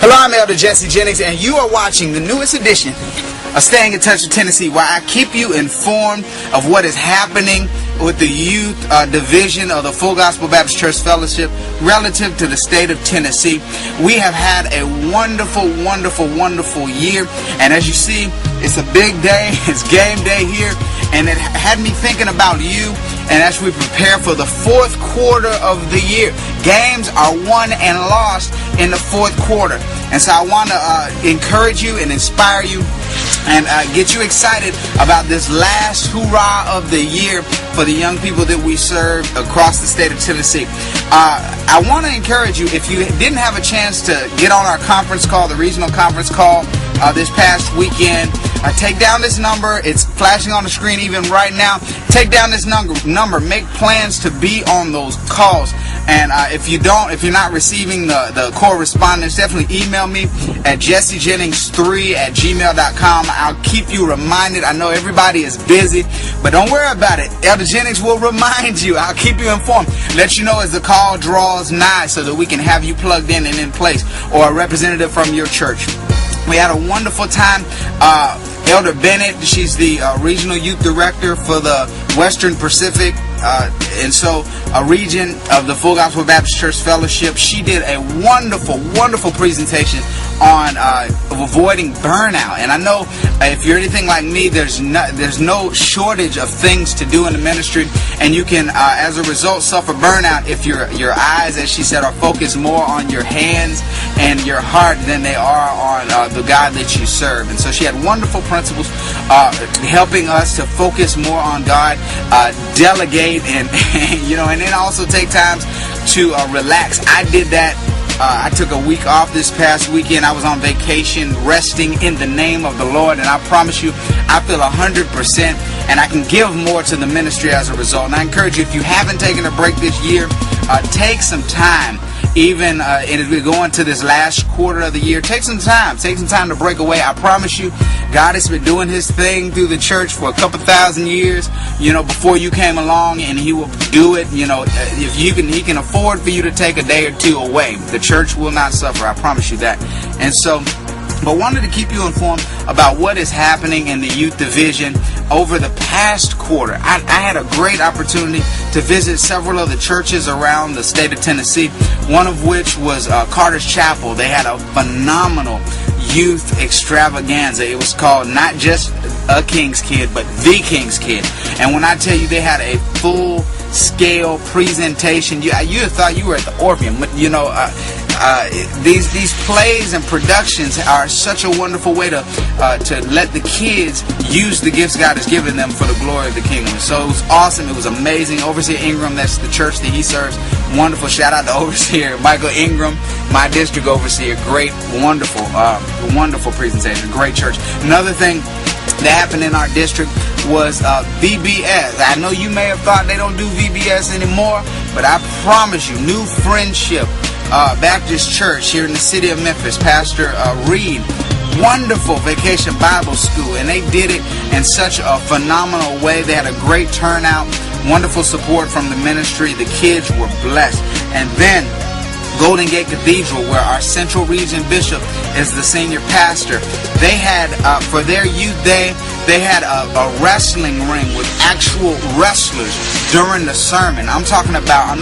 Hello, I'm Elder Jesse Jennings, and you are watching the newest edition of Staying in Touch with Tennessee, where I keep you informed of what is happening with the youth division of the Full Gospel Baptist Church Fellowship relative to the state of Tennessee. We have had a wonderful, wonderful, wonderful year, and as you see, it's a big day. It's game day here, and it had me thinking about you. And as we prepare for the fourth quarter of the year, games are won and lost in the fourth quarter. And so I want to encourage you and inspire you and get you excited about this last hoorah of the year for the young people that we serve across the state of Tennessee. I want to encourage you, if you didn't have a chance to get on our conference call, the regional conference call this past weekend, take down this number. It's flashing on the screen even right now. Take down this number. Make plans to be on those calls. And if you're not receiving the correspondence, definitely email me at jessejennings3@gmail.com. I'll keep you reminded. I know everybody is busy, but don't worry about it. Elder Jennings will remind you. I'll keep you informed. Let you know as the call draws nigh so that we can have you plugged in and in place, or a representative from your church. We had a wonderful time. Elder Bennett, she's the regional youth director for the Western Pacific, and so a region of the Full Gospel Baptist Church Fellowship. She did a wonderful, wonderful presentation on avoiding burnout. And I know if you're anything like me, there's no shortage of things to do in the ministry, and you can, as a result, suffer burnout if your eyes, as she said, are focused more on your hands and your heart than they are on the God that you serve. And so she had wonderful principles helping us to focus more on God, delegate, and then also take times to relax. I did that. I took a week off this past weekend. I was on vacation, resting in the name of the Lord, and I promise you, I feel 100%, and I can give more to the ministry as a result. And I encourage you, if you haven't taken a break this year, take some time. Even as we go into this last quarter of the year, take some time to break away. I promise you, God has been doing his thing through the church for a couple thousand years, before you came along, and he will do it. If he can afford for you to take a day or two away. The church will not suffer, I promise you that. And so, but wanted to keep you informed about what is happening in the youth division over the past quarter. I had a great opportunity to visit several of the churches around the state of Tennessee, one of which was Carter's Chapel. They had a phenomenal youth extravaganza. It was called not just A King's Kid, but The King's Kid. And when I tell you they had a full scale presentation, you have thought you were at the Orpheum. But these plays and productions are such a wonderful way to let the kids use the gifts God has given them for the glory of the kingdom. So it was awesome. It was amazing. Overseer Ingram, that's the church that he serves. Wonderful. Shout out to Overseer Michael Ingram, my district overseer. Great, wonderful, wonderful presentation. Great church. Another thing that happened in our district was VBS. I know you may have thought they don't do VBS anymore, but I promise you, New Friendship Baptist Church here in the city of Memphis, Pastor Reed, wonderful vacation Bible school, and they did it in such a phenomenal way. They had a great turnout, wonderful support from the ministry. The kids were blessed. And then Golden Gate Cathedral, where our Central Region Bishop is the senior pastor, they had, for their youth day, they had a wrestling ring with actual wrestlers during the sermon. I'm not talking about,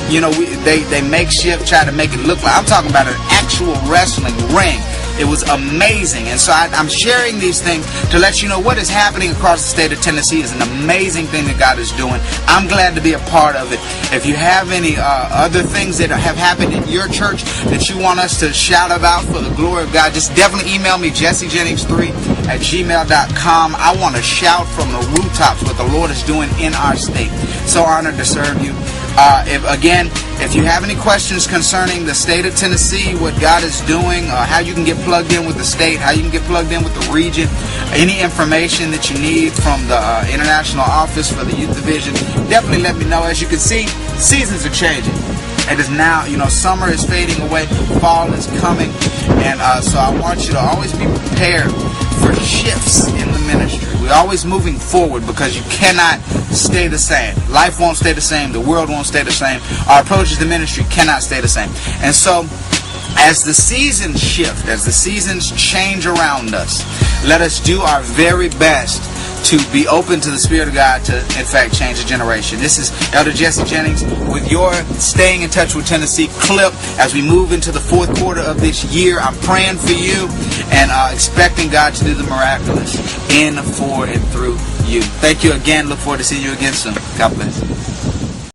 they makeshift, try to make it look like. I'm talking about an actual wrestling ring. It was amazing. And so I'm sharing these things to let you know what is happening across the state of Tennessee is an amazing thing that God is doing. I'm glad to be a part of it. If you have any other things that have happened in your church that you want us to shout about for the glory of God, just definitely email me, jessejennings3@gmail.com. I want to shout from the rooftops what the Lord is doing in our state. So honored to serve you. If you have any questions concerning the state of Tennessee, what God is doing, how you can get plugged in with the state, how you can get plugged in with the region, any information that you need from the International Office for the Youth Division, definitely let me know. As you can see, seasons are changing. It is now, summer is fading away, fall is coming, and so I want you to always be prepared for shifts in the ministry. We're always moving forward because you cannot stay the same. Life won't stay the same. The world won't stay the same. Our approaches to ministry cannot stay the same. And so As the seasons shift, as the seasons change around us, let us do our very best to be open to the Spirit of God to, in fact, change a generation. This is Elder Jesse Jennings with your Staying in Touch with Tennessee clip as we move into the fourth quarter of this year. I'm praying for you and expecting God to do the miraculous in, for, and through you. Thank you again. Look forward to seeing you again soon. God bless.